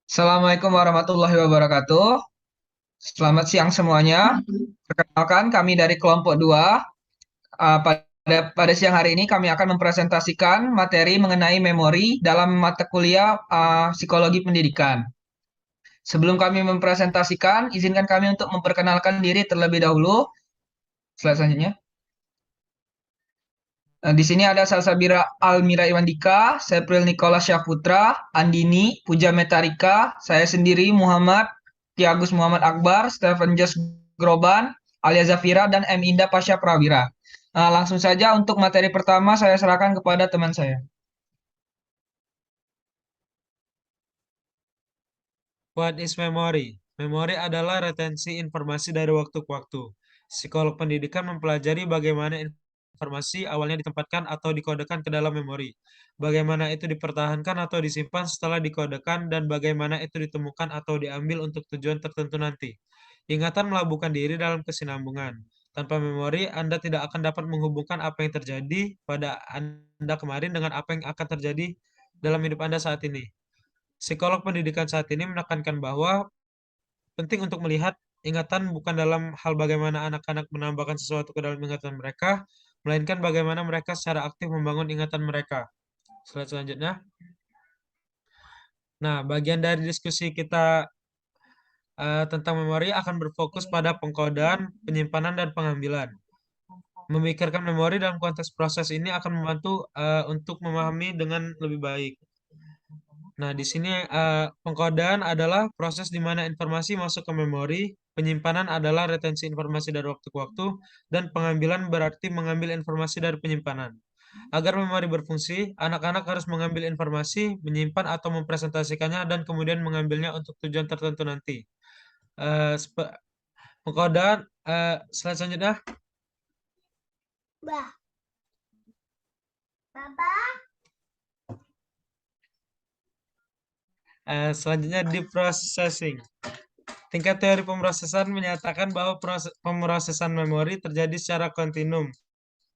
Assalamualaikum warahmatullahi wabarakatuh. Selamat siang semuanya. Perkenalkan, kami dari kelompok 2. Pada siang hari ini kami akan mempresentasikan materi mengenai memori dalam mata kuliah psikologi pendidikan. Sebelum kami mempresentasikan, izinkan kami untuk memperkenalkan diri terlebih dahulu. Slide selanjutnya. Di sini ada Salsabira Almira Iwandika, Sepril Nikola Syahputra, Andini, Puja Metarika, saya sendiri Muhammad, Tiagus Muhammad Akbar, Stephen Jos Groban, Alia Zafira, dan M. Indah Pasha Prawira. Langsung saja untuk materi pertama saya serahkan kepada teman saya. What is memory? Memori adalah retensi informasi dari waktu ke waktu. Psikolog pendidikan mempelajari bagaimana informasi awalnya ditempatkan atau dikodekan ke dalam memori, bagaimana itu dipertahankan atau disimpan setelah dikodekan, dan bagaimana itu ditemukan atau diambil untuk tujuan tertentu nanti. Ingatan melabuhkan diri dalam kesinambungan. Tanpa memori, Anda tidak akan dapat menghubungkan apa yang terjadi pada Anda kemarin dengan apa yang akan terjadi dalam hidup Anda saat ini. Psikolog pendidikan saat ini menekankan bahwa penting untuk melihat ingatan bukan dalam hal bagaimana anak-anak menambahkan sesuatu ke dalam ingatan mereka, melainkan bagaimana mereka secara aktif membangun ingatan mereka. Slide selanjutnya. Nah, bagian dari diskusi kita tentang memori akan berfokus pada pengkodean, penyimpanan, dan pengambilan. Memikirkan memori dalam konteks proses ini akan membantu untuk memahami dengan lebih baik. Nah, di sini pengkodean adalah proses di mana informasi masuk ke memori, penyimpanan adalah retensi informasi dari waktu ke waktu, dan pengambilan berarti mengambil informasi dari penyimpanan. Agar memori berfungsi, anak-anak harus mengambil informasi, menyimpan atau mempresentasikannya, dan kemudian mengambilnya untuk tujuan tertentu nanti. Pengkodean, slide selanjutnya. Bah, Papa. Selanjutnya deep processing. Tingkat teori pemrosesan menyatakan bahwa pemrosesan memori terjadi secara kontinum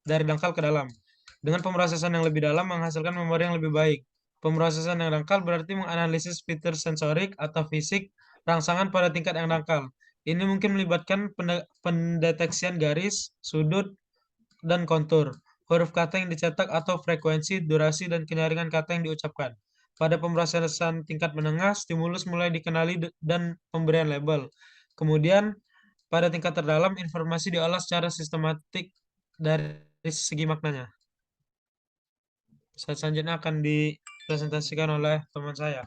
dari dangkal ke dalam. Dengan pemrosesan yang lebih dalam menghasilkan memori yang lebih baik. Pemrosesan yang dangkal berarti menganalisis fitur sensorik atau fisik rangsangan pada tingkat yang dangkal. Ini mungkin melibatkan pendeteksian garis, sudut, dan kontur, huruf kata yang dicetak atau frekuensi, durasi, dan kenyaringan kata yang diucapkan. Pada pemrosesan tingkat menengah, stimulus mulai dikenali dan pemberian label. Kemudian, pada tingkat terdalam, informasi diolah secara sistematik dari segi maknanya. Selanjutnya akan dipresentasikan oleh teman saya.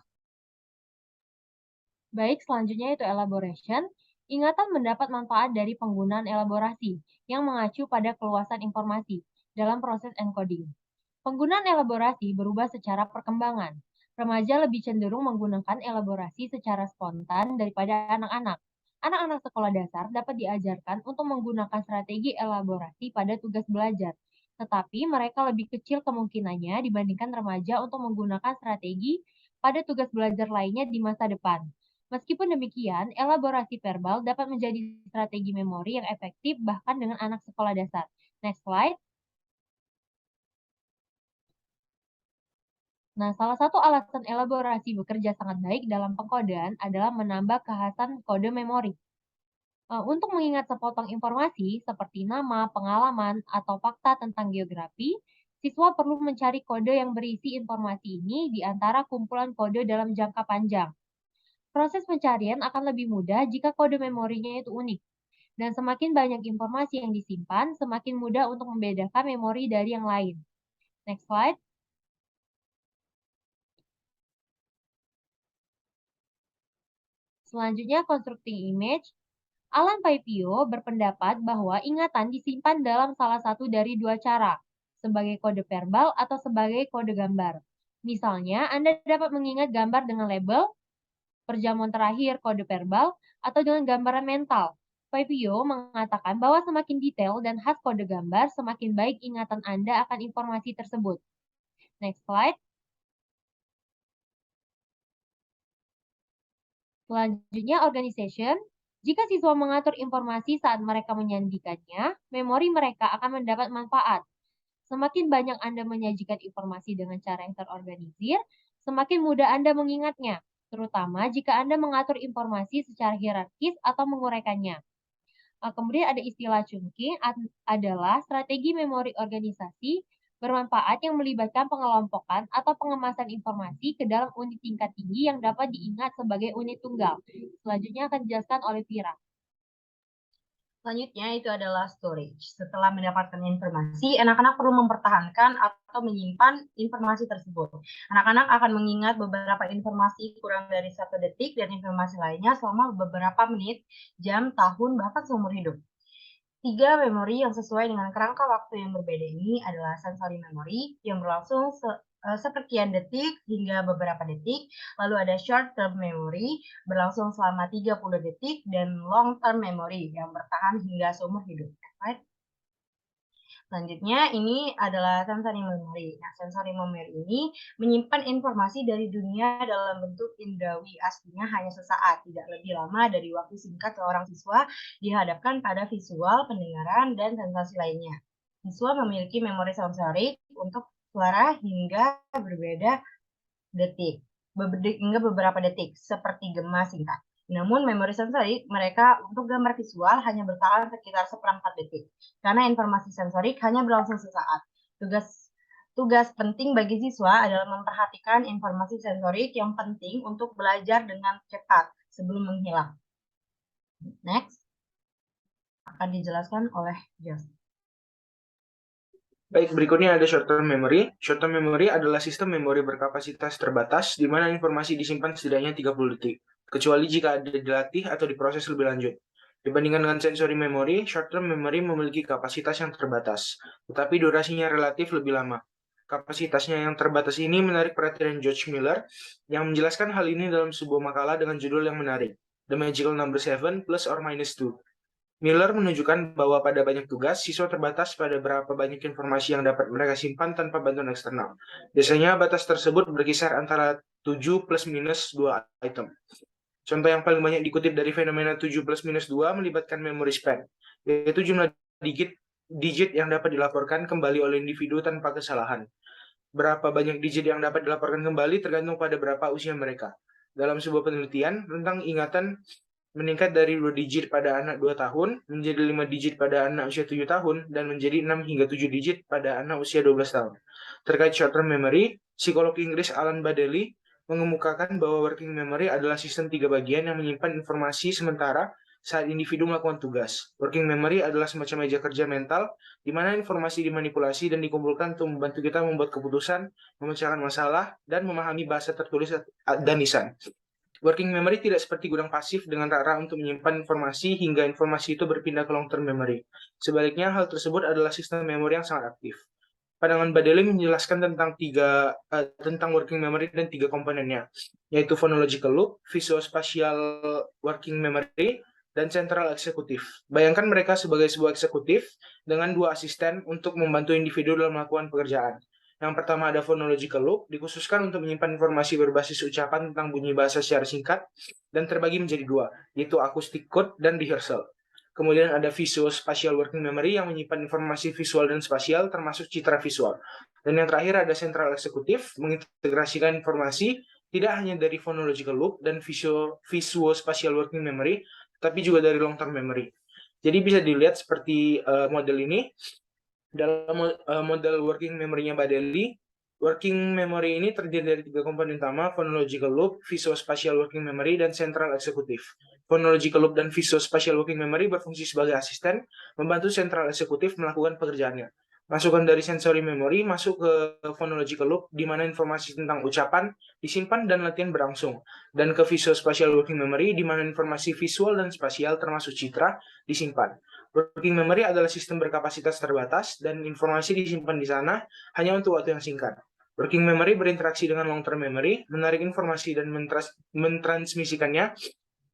Baik, selanjutnya itu elaboration. Ingatan mendapat manfaat dari penggunaan elaborasi yang mengacu pada keluasan informasi dalam proses encoding. Penggunaan elaborasi berubah secara perkembangan. Remaja lebih cenderung menggunakan elaborasi secara spontan daripada anak-anak. Anak-anak sekolah dasar dapat diajarkan untuk menggunakan strategi elaborasi pada tugas belajar, tetapi mereka lebih kecil kemungkinannya dibandingkan remaja untuk menggunakan strategi pada tugas belajar lainnya di masa depan. Meskipun demikian, elaborasi verbal dapat menjadi strategi memori yang efektif bahkan dengan anak sekolah dasar. Next slide. Nah, salah satu alasan elaborasi bekerja sangat baik dalam pengkodean adalah menambah kekhasan kode memori. Untuk mengingat sepotong informasi seperti nama, pengalaman, atau fakta tentang geografi, siswa perlu mencari kode yang berisi informasi ini di antara kumpulan kode dalam jangka panjang. Proses pencarian akan lebih mudah jika kode memorinya itu unik. Dan semakin banyak informasi yang disimpan, semakin mudah untuk membedakan memori dari yang lain. Next slide. Selanjutnya, constructing image. Alan Paipio berpendapat bahwa ingatan disimpan dalam salah satu dari dua cara, sebagai kode verbal atau sebagai kode gambar. Misalnya, Anda dapat mengingat gambar dengan label, perjamuan terakhir kode verbal, atau dengan gambaran mental. Paipio mengatakan bahwa semakin detail dan khas kode gambar, semakin baik ingatan Anda akan informasi tersebut. Next slide. Selanjutnya, organization. Jika siswa mengatur informasi saat mereka menyandikannya, memori mereka akan mendapat manfaat. Semakin banyak Anda menyajikan informasi dengan cara yang terorganisir, semakin mudah Anda mengingatnya, terutama jika Anda mengatur informasi secara hierarkis atau menguraikannya. Kemudian ada istilah chunking adalah strategi memori organisasi bermanfaat yang melibatkan pengelompokan atau pengemasan informasi ke dalam unit tingkat tinggi yang dapat diingat sebagai unit tunggal. Selanjutnya akan dijelaskan oleh Vira. Selanjutnya itu adalah storage. Setelah mendapatkan informasi, anak-anak perlu mempertahankan atau menyimpan informasi tersebut. Anak-anak akan mengingat beberapa informasi kurang dari 1 detik dan informasi lainnya selama beberapa menit, jam, tahun, bahkan seumur hidup. 3 memori yang sesuai dengan kerangka waktu yang berbeda ini adalah sensory memory yang berlangsung seperkian detik hingga beberapa detik, lalu ada short term memory berlangsung selama 30 detik, dan long term memory yang bertahan hingga seumur hidup. Right? Selanjutnya ini adalah sensory memory. Nah, sensory memory ini menyimpan informasi dari dunia dalam bentuk indrawi aslinya hanya sesaat, tidak lebih lama dari waktu singkat seorang siswa dihadapkan pada visual, pendengaran, dan sensasi lainnya. Siswa memiliki memori sensorik untuk suara hingga beberapa detik, seperti gema singkat. Namun memori sensorik mereka untuk gambar visual hanya bertahan sekitar 1/4 detik, karena informasi sensorik hanya berlangsung sesaat. Tugas penting bagi siswa adalah memperhatikan informasi sensorik yang penting untuk belajar dengan cepat sebelum menghilang. Next, akan dijelaskan oleh Jos. Baik, berikutnya ada short-term memory. Short-term memory adalah sistem memori berkapasitas terbatas di mana informasi disimpan setidaknya 30 detik, kecuali jika ada dilatih atau diproses lebih lanjut. Dibandingkan dengan sensory memory, short-term memory memiliki kapasitas yang terbatas, tetapi durasinya relatif lebih lama. Kapasitasnya yang terbatas ini menarik perhatian George Miller, yang menjelaskan hal ini dalam sebuah makalah dengan judul yang menarik, The Magical Number 7 plus or minus 2. Miller menunjukkan bahwa pada banyak tugas, siswa terbatas pada berapa banyak informasi yang dapat mereka simpan tanpa bantuan eksternal. Biasanya batas tersebut berkisar antara 7 plus minus 2 item. Contoh yang paling banyak dikutip dari fenomena 7 plus minus 2 melibatkan memory span, yaitu jumlah digit yang dapat dilaporkan kembali oleh individu tanpa kesalahan. Berapa banyak digit yang dapat dilaporkan kembali tergantung pada berapa usia mereka. Dalam sebuah penelitian, rentang ingatan meningkat dari 2 digit pada anak 2 tahun menjadi 5 digit pada anak usia 7 tahun dan menjadi 6 hingga 7 digit pada anak usia 12 tahun. Terkait short-term memory, psikolog Inggris Alan Baddeley mengemukakan bahwa working memory adalah sistem 3 bagian yang menyimpan informasi sementara saat individu melakukan tugas. Working memory adalah semacam meja kerja mental di mana informasi dimanipulasi dan dikumpulkan untuk membantu kita membuat keputusan, memecahkan masalah, dan memahami bahasa tertulis dan lisan. Working memory tidak seperti gudang pasif dengan rara untuk menyimpan informasi hingga informasi itu berpindah ke long-term memory. Sebaliknya, hal tersebut adalah sistem memori yang sangat aktif. Pandangan Baddeley menjelaskan tentang working memory dan 3 komponennya, yaitu phonological loop, visuospatial working memory, dan central executive. Bayangkan mereka sebagai sebuah eksekutif dengan 2 asisten untuk membantu individu dalam melakukan pekerjaan. Yang pertama ada phonological loop, dikhususkan untuk menyimpan informasi berbasis ucapan tentang bunyi bahasa secara singkat, dan terbagi menjadi 2, yaitu acoustic code dan rehearsal. Kemudian ada visuospatial working memory yang menyimpan informasi visual dan spasial termasuk citra visual. Dan yang terakhir ada central executive, mengintegrasikan informasi tidak hanya dari phonological loop dan visuospatial working memory, tapi juga dari long term memory. Jadi bisa dilihat seperti model ini. Dalam model working memory-nya Baddeley, working memory ini terdiri dari 3 komponen utama, phonological loop, visuospatial working memory, dan central executive. Phonological loop dan visuospatial working memory berfungsi sebagai asisten, membantu central executive melakukan pekerjaannya. Masukan dari sensory memory masuk ke phonological loop, di mana informasi tentang ucapan disimpan dan latihan berlangsung, dan ke visuospatial working memory, di mana informasi visual dan spasial termasuk citra disimpan. Working memory adalah sistem berkapasitas terbatas dan informasi disimpan di sana hanya untuk waktu yang singkat. Working memory berinteraksi dengan long-term memory, menarik informasi dan mentransmisikannya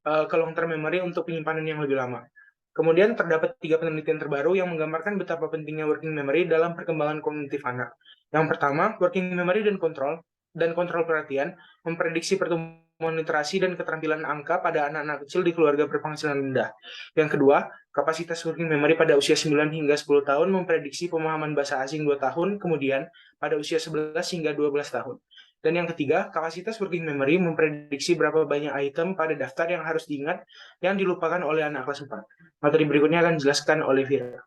ke long-term memory untuk penyimpanan yang lebih lama. Kemudian terdapat 3 penelitian terbaru yang menggambarkan betapa pentingnya working memory dalam perkembangan kognitif anak. Yang pertama, working memory dan kontrol perhatian memprediksi pertumbuhan literasi dan keterampilan angka pada anak-anak kecil di keluarga berpenghasilan rendah. Yang kedua, Kapasitas working memory pada usia 9 hingga 10 tahun memprediksi pemahaman bahasa asing 2 tahun, kemudian pada usia 11 hingga 12 tahun. Dan yang ketiga, kapasitas working memory memprediksi berapa banyak item pada daftar yang harus diingat yang dilupakan oleh anak kelas 4. Materi berikutnya akan dijelaskan oleh Vira.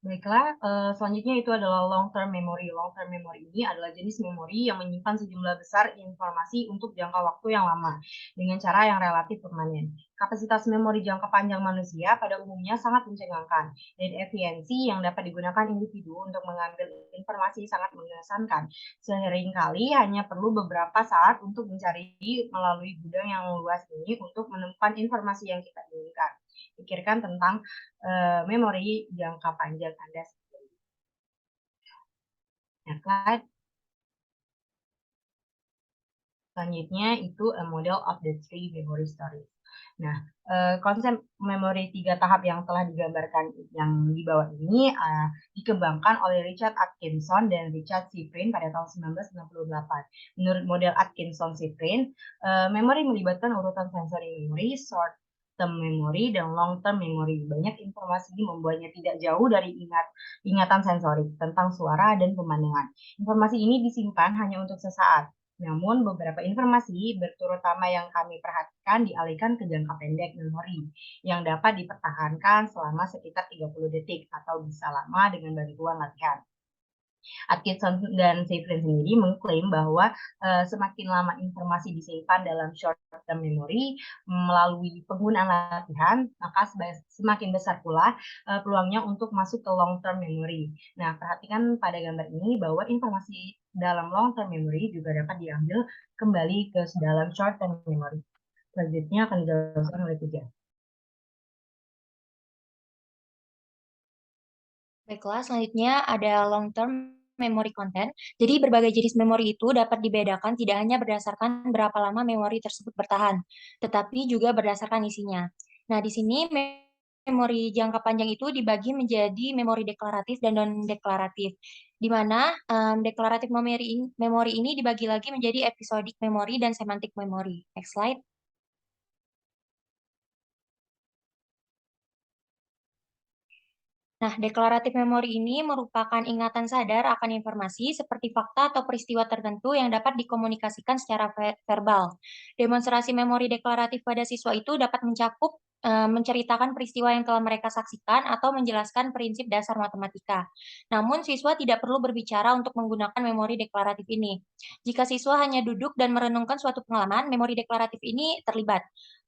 Baiklah, selanjutnya itu adalah long term memory. Long term memory ini adalah jenis memori yang menyimpan sejumlah besar informasi untuk jangka waktu yang lama dengan cara yang relatif permanen. Kapasitas memori jangka panjang manusia pada umumnya sangat mencengangkan dan efisiensi yang dapat digunakan individu untuk mengambil informasi sangat mengesankan. Seringkali hanya perlu beberapa saat untuk mencari melalui gudang yang luas ini untuk menemukan informasi yang kita inginkan. Pikirkan tentang memori jangka panjang Anda sendiri. Nah, slide selanjutnya itu a model of the three memory stories. Nah, konsep memori 3 tahap yang telah digambarkan yang di bawah ini dikembangkan oleh Richard Atkinson dan Richard Shifrin pada tahun 1998. Menurut model Atkinson-Shifrin, memori melibatkan urutan sensori memori, short term memory, dan long term memory. Banyak informasi membuatnya tidak jauh dari ingatan sensorik tentang suara dan pemandangan. Informasi ini disimpan hanya untuk sesaat. Namun beberapa informasi, terutama yang kami perhatikan, dialihkan ke jangka pendek memori yang dapat dipertahankan selama sekitar 30 detik atau bisa lama dengan bantuan latihan. Atkinson dan Shifrin sendiri mengklaim bahwa semakin lama informasi disimpan dalam short term memory melalui penggunaan latihan, maka semakin besar pula peluangnya untuk masuk ke long term memory. Nah, perhatikan pada gambar ini bahwa informasi dalam long term memory juga dapat diambil kembali ke dalam short term memory. Selanjutnya akan dijelaskan oleh Puja. Baiklah, selanjutnya ada long term memory content. Jadi berbagai jenis memori itu dapat dibedakan tidak hanya berdasarkan berapa lama memori tersebut bertahan, tetapi juga berdasarkan isinya. Nah, di sini memori jangka panjang itu dibagi menjadi memori deklaratif dan non-deklaratif, di mana deklaratif memori ini dibagi lagi menjadi episodic memory dan semantic memory. Next slide. Nah, deklaratif memori ini merupakan ingatan sadar akan informasi seperti fakta atau peristiwa tertentu yang dapat dikomunikasikan secara verbal. Demonstrasi memori deklaratif pada siswa itu dapat mencakup menceritakan peristiwa yang telah mereka saksikan atau menjelaskan prinsip dasar matematika. Namun, siswa tidak perlu berbicara untuk menggunakan memori deklaratif ini. Jika siswa hanya duduk dan merenungkan suatu pengalaman, memori deklaratif ini terlibat.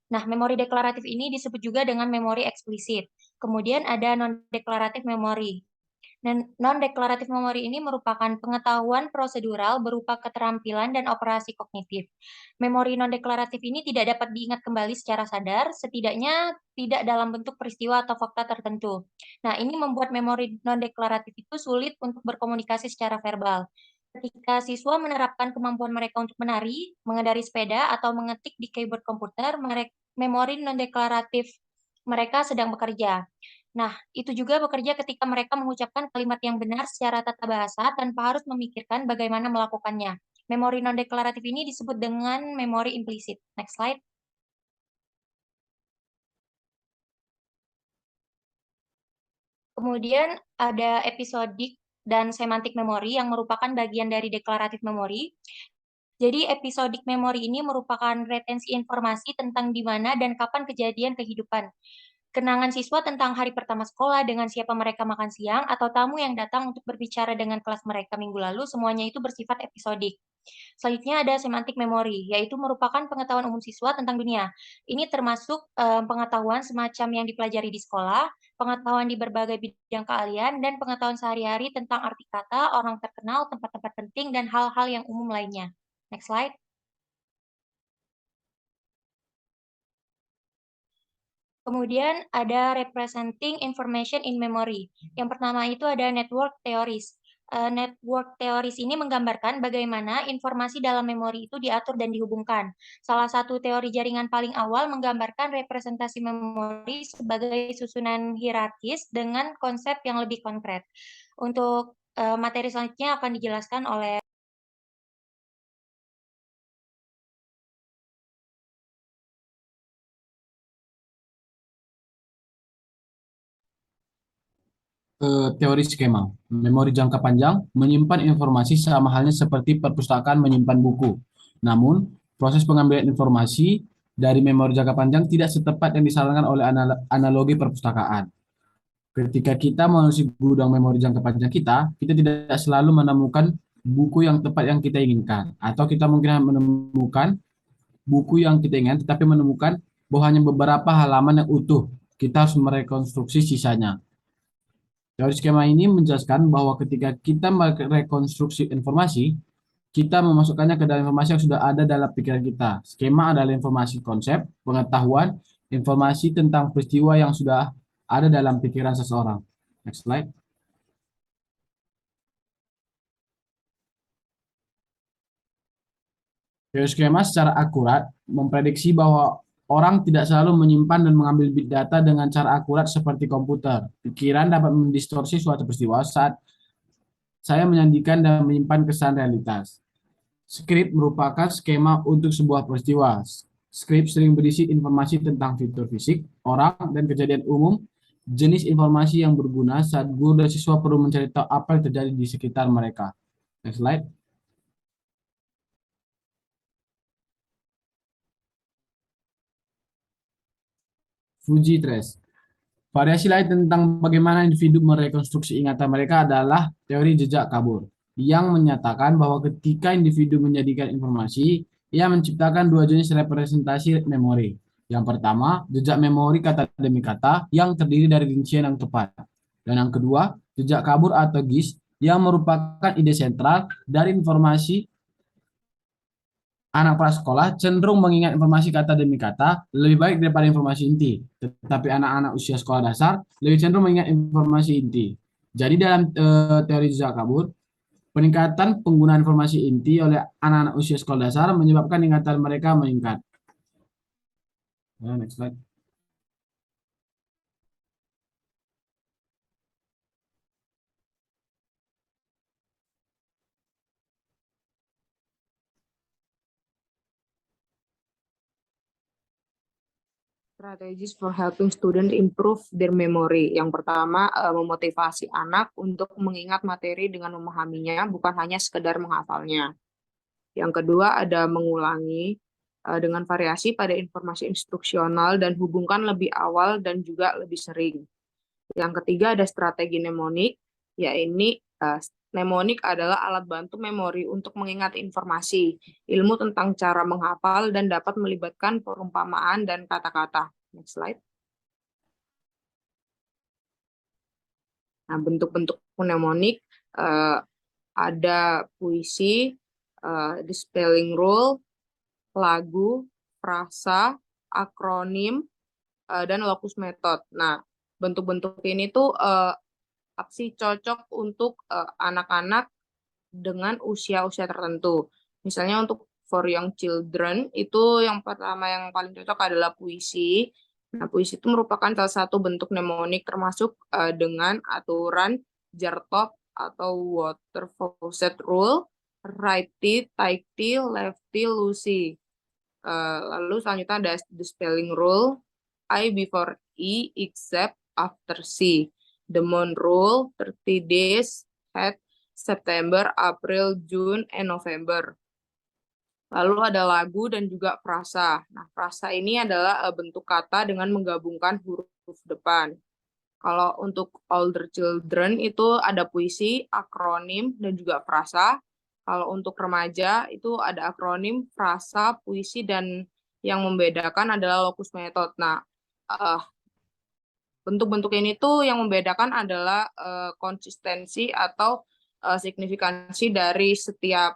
Nah, memori deklaratif ini disebut juga dengan memori eksplisit. Kemudian ada non-deklaratif memori. Non-deklaratif memori ini merupakan pengetahuan prosedural berupa keterampilan dan operasi kognitif. Memori non-deklaratif ini tidak dapat diingat kembali secara sadar, setidaknya tidak dalam bentuk peristiwa atau fakta tertentu. Nah, ini membuat memori non-deklaratif itu sulit untuk berkomunikasi secara verbal. Ketika siswa menerapkan kemampuan mereka untuk menari, mengendari sepeda, atau mengetik di keyboard komputer, memori non-deklaratif mereka sedang bekerja. Nah, itu juga bekerja ketika mereka mengucapkan kalimat yang benar secara tata bahasa tanpa harus memikirkan bagaimana melakukannya. Memori non-deklaratif ini disebut dengan memori implisit. Next slide. Kemudian ada episodik dan semantik memori yang merupakan bagian dari deklaratif memori. Jadi episodik memori ini merupakan retensi informasi tentang di mana dan kapan kejadian kehidupan. Kenangan siswa tentang hari pertama sekolah, dengan siapa mereka makan siang, atau tamu yang datang untuk berbicara dengan kelas mereka minggu lalu, semuanya itu bersifat episodik. Selanjutnya ada semantik memori, yaitu merupakan pengetahuan umum siswa tentang dunia. Ini termasuk pengetahuan semacam yang dipelajari di sekolah, pengetahuan di berbagai bidang keahlian, dan pengetahuan sehari-hari tentang arti kata, orang terkenal, tempat-tempat penting, dan hal-hal yang umum lainnya. Next slide. Kemudian ada representing information in memory. Yang pertama itu ada network theories. Network theories ini menggambarkan bagaimana informasi dalam memori itu diatur dan dihubungkan. Salah satu teori jaringan paling awal menggambarkan representasi memori sebagai susunan hierarkis dengan konsep yang lebih konkret. Untuk materi selanjutnya akan dijelaskan oleh teori skema. Memori jangka panjang menyimpan informasi sama halnya seperti perpustakaan menyimpan buku. Namun, proses pengambilan informasi dari memori jangka panjang tidak setepat yang disarankan oleh analogi perpustakaan. Ketika kita mengisi gudang memori jangka panjang kita tidak selalu menemukan buku yang tepat yang kita inginkan. Atau kita mungkin menemukan buku yang kita inginkan, tetapi menemukan bahwa hanya beberapa halaman yang utuh. Kita harus merekonstruksi sisanya. Teori skema ini menjelaskan bahwa ketika kita merekonstruksi informasi, kita memasukkannya ke dalam informasi yang sudah ada dalam pikiran kita. Skema adalah informasi konsep, pengetahuan, informasi tentang peristiwa yang sudah ada dalam pikiran seseorang. Next slide. Teori skema secara akurat memprediksi bahwa orang tidak selalu menyimpan dan mengambil bit data dengan cara akurat seperti komputer. Pikiran dapat mendistorsi suatu peristiwa saat saya menyandikan dan menyimpan kesan realitas. Skrip merupakan skema untuk sebuah peristiwa. Skrip sering berisi informasi tentang fitur fisik, orang, dan kejadian umum, jenis informasi yang berguna saat guru dan siswa perlu mencari tahu apa yang terjadi di sekitar mereka. Next slide. Fuji Trace. Variasi lain tentang bagaimana individu merekonstruksi ingatan mereka adalah teori jejak kabur, yang menyatakan bahwa ketika individu menjadikan informasi, ia menciptakan dua jenis representasi memori. Yang pertama, jejak memori kata demi kata yang terdiri dari rincian yang tepat. Dan yang kedua, jejak kabur atau GIS yang merupakan ide sentral dari informasi. Anak prasekolah cenderung mengingat informasi kata demi kata lebih baik daripada informasi inti. Tetapi anak-anak usia sekolah dasar lebih cenderung mengingat informasi inti. Jadi dalam teori jejak kabur, peningkatan penggunaan informasi inti oleh anak-anak usia sekolah dasar menyebabkan ingatan mereka meningkat. Next slide. Strategies for helping students improve their memory. Yang pertama, memotivasi anak untuk mengingat materi dengan memahaminya, bukan hanya sekedar menghafalnya. Yang kedua, ada mengulangi dengan variasi pada informasi instruksional dan hubungkan lebih awal dan juga lebih sering. Yang ketiga, ada strategi mnemonik, yaitu mnemonik adalah alat bantu memori untuk mengingat informasi, ilmu tentang cara menghafal, dan dapat melibatkan perumpamaan dan kata-kata. Next slide. Nah, bentuk-bentuk mnemonik ada puisi, the spelling rule, lagu, frasa, akronim, dan locus method. Nah, bentuk-bentuk ini tuh cocok untuk anak-anak dengan usia-usia tertentu. Misalnya untuk for young children, itu yang pertama yang paling cocok adalah puisi. Nah, puisi itu merupakan salah satu bentuk mnemonik termasuk dengan aturan Jar-top atau water faucet rule, righty, tighty, lefty, loosey. Lalu selanjutnya ada the spelling rule, I before E except after C. The month rule, 30 days, head, September, April, June, and November. Lalu ada lagu dan juga frasa. Nah, frasa ini adalah bentuk kata dengan menggabungkan huruf depan. Kalau untuk older children itu ada puisi, akronim, dan juga frasa. Kalau untuk remaja itu ada akronim, frasa, puisi, dan yang membedakan adalah locus method. Nah, bentuk-bentuk ini tuh yang membedakan adalah konsistensi atau signifikansi dari setiap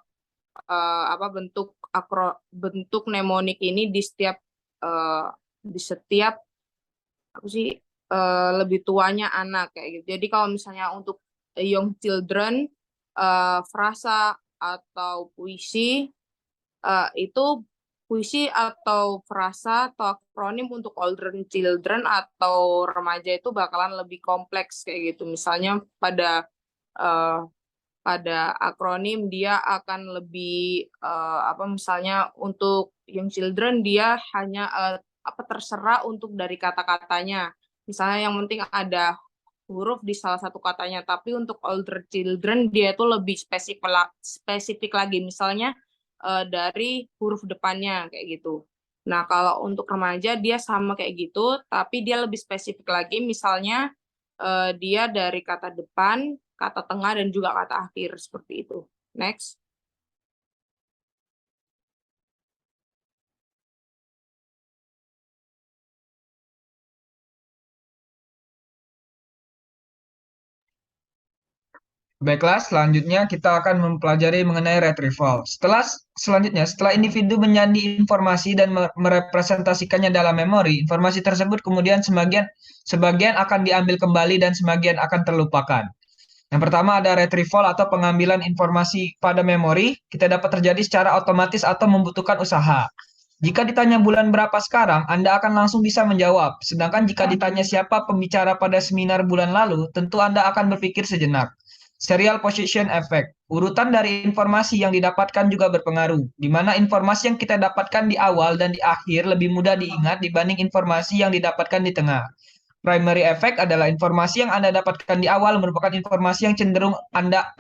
bentuk mnemonik ini di setiap lebih tuanya anak kayak gitu. Jadi kalau misalnya untuk young children, frasa atau puisi itu puisi atau frasa atau akronim untuk older children atau remaja itu bakalan lebih kompleks kayak gitu. Misalnya pada akronim dia akan lebih misalnya untuk young children dia hanya terserah untuk dari kata-katanya. Misalnya yang penting ada huruf di salah satu katanya, tapi untuk older children dia itu lebih spesifik lagi, misalnya dari huruf depannya kayak gitu. Nah, kalau untuk remaja dia sama kayak gitu, tapi dia lebih spesifik lagi, misalnya dia dari kata depan, kata tengah, dan juga kata akhir, seperti itu. Next. Baiklah, selanjutnya kita akan mempelajari mengenai retrieval. Setelah individu menyandi informasi dan merepresentasikannya dalam memori, informasi tersebut kemudian sebagian akan diambil kembali dan sebagian akan terlupakan. Yang pertama ada retrieval atau pengambilan informasi pada memori, kita dapat terjadi secara otomatis atau membutuhkan usaha. Jika ditanya bulan berapa sekarang, Anda akan langsung bisa menjawab. Sedangkan jika ditanya siapa pembicara pada seminar bulan lalu, tentu Anda akan berpikir sejenak. Serial position effect. Urutan dari informasi yang didapatkan juga berpengaruh, di mana informasi yang kita dapatkan di awal dan di akhir lebih mudah diingat dibanding informasi yang didapatkan di tengah. Primary effect adalah informasi yang Anda dapatkan di awal merupakan informasi yang cenderung Anda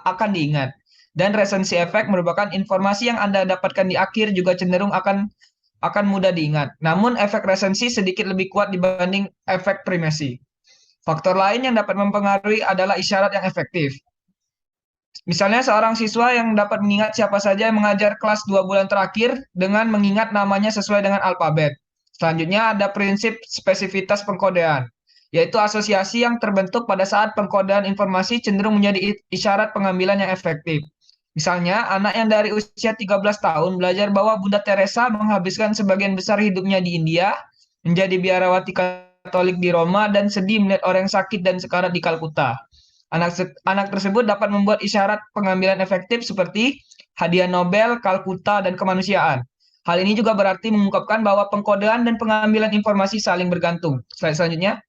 akan diingat. Dan recency effect merupakan informasi yang Anda dapatkan di akhir juga cenderung akan mudah diingat. Namun efek recency sedikit lebih kuat dibanding efek primacy. Faktor lain yang dapat mempengaruhi adalah isyarat yang efektif. Misalnya seorang siswa yang dapat mengingat siapa saja yang mengajar kelas 2 bulan terakhir dengan mengingat namanya sesuai dengan alfabet. Selanjutnya ada prinsip spesifitas pengkodean, yaitu asosiasi yang terbentuk pada saat pengkodean informasi cenderung menjadi isyarat pengambilan yang efektif. Misalnya, anak yang dari usia 13 tahun belajar bahwa Bunda Teresa menghabiskan sebagian besar hidupnya di India, menjadi biarawati Katolik di Roma, dan sedih melihat orang yang sakit dan sekarat di Kalkuta. Anak tersebut dapat membuat isyarat pengambilan efektif seperti hadiah Nobel, Kalkuta, dan kemanusiaan. Hal ini juga berarti mengungkapkan bahwa pengkodean dan pengambilan informasi saling bergantung. Slide selanjutnya.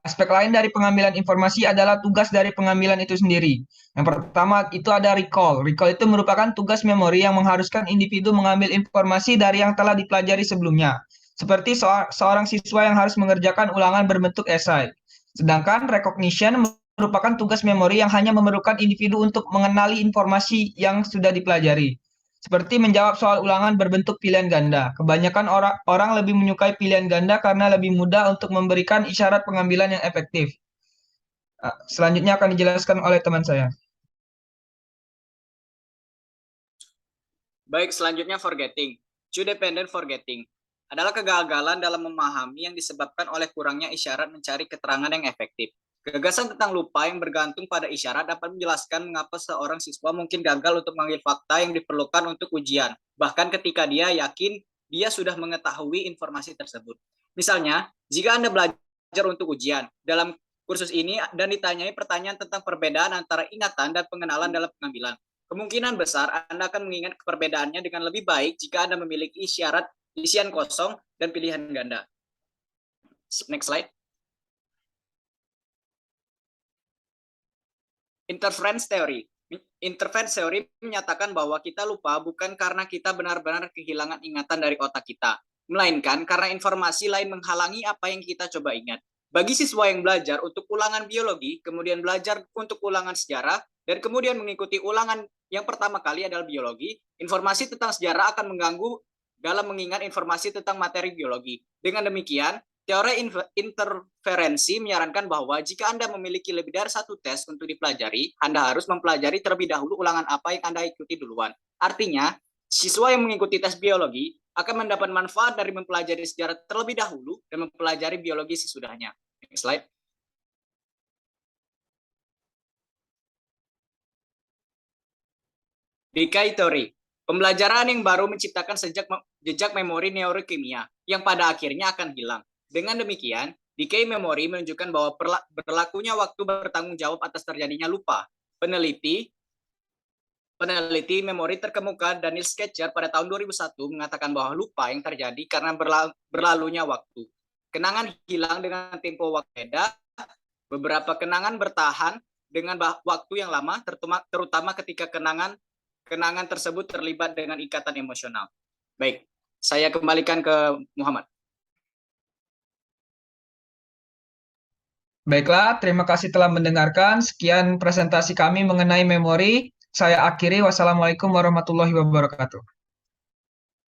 Aspek lain dari pengambilan informasi adalah tugas dari pengambilan itu sendiri. Yang pertama itu ada recall. Recall itu merupakan tugas memori yang mengharuskan individu mengambil informasi dari yang telah dipelajari sebelumnya. Seperti seorang siswa yang harus mengerjakan ulangan berbentuk esai. Sedangkan recognition merupakan tugas memori yang hanya memerlukan individu untuk mengenali informasi yang sudah dipelajari. Seperti menjawab soal ulangan berbentuk pilihan ganda. Kebanyakan orang lebih menyukai pilihan ganda karena lebih mudah untuk memberikan isyarat pengambilan yang efektif. Selanjutnya akan dijelaskan oleh teman saya. Baik, selanjutnya forgetting. Cue-dependent forgetting adalah kegagalan dalam memahami yang disebabkan oleh kurangnya isyarat mencari keterangan yang efektif. Gagasan tentang lupa yang bergantung pada isyarat dapat menjelaskan mengapa seorang siswa mungkin gagal untuk mengambil fakta yang diperlukan untuk ujian, bahkan ketika dia yakin dia sudah mengetahui informasi tersebut. Misalnya, jika Anda belajar untuk ujian dalam kursus ini dan ditanyai pertanyaan tentang perbedaan antara ingatan dan pengenalan dalam pengambilan, kemungkinan besar Anda akan mengingat perbedaannya dengan lebih baik jika Anda memiliki isyarat, isian kosong, dan pilihan ganda. Next slide. Interference theory. Interference theory menyatakan bahwa kita lupa bukan karena kita benar-benar kehilangan ingatan dari otak kita, melainkan karena informasi lain menghalangi apa yang kita coba ingat. Bagi siswa yang belajar untuk ulangan biologi, kemudian belajar untuk ulangan sejarah, dan kemudian mengikuti ulangan yang pertama kali adalah biologi, informasi tentang sejarah akan mengganggu dalam mengingat informasi tentang materi biologi. Dengan demikian, teori interferensi menyarankan bahwa jika Anda memiliki lebih dari satu tes untuk dipelajari, Anda harus mempelajari terlebih dahulu ulangan apa yang Anda ikuti duluan. Artinya, siswa yang mengikuti tes biologi akan mendapat manfaat dari mempelajari sejarah terlebih dahulu dan mempelajari biologi sesudahnya. Next slide. Decay theory. Pembelajaran yang baru menciptakan jejak memori neurokimia yang pada akhirnya akan hilang. Dengan demikian, decay memory menunjukkan bahwa berlakunya waktu bertanggung jawab atas terjadinya lupa. Peneliti memori terkemuka Daniel Sketcher pada tahun 2001 mengatakan bahwa lupa yang terjadi karena berlalunya waktu. Kenangan hilang dengan tempo waktu beda, beberapa kenangan bertahan dengan waktu yang lama, terutama ketika kenangan kenangan tersebut terlibat dengan ikatan emosional. Baik, saya kembalikan ke Muhammad. Baiklah, terima kasih telah mendengarkan. Sekian presentasi kami mengenai memori. Saya akhiri. Wassalamualaikum warahmatullahi wabarakatuh.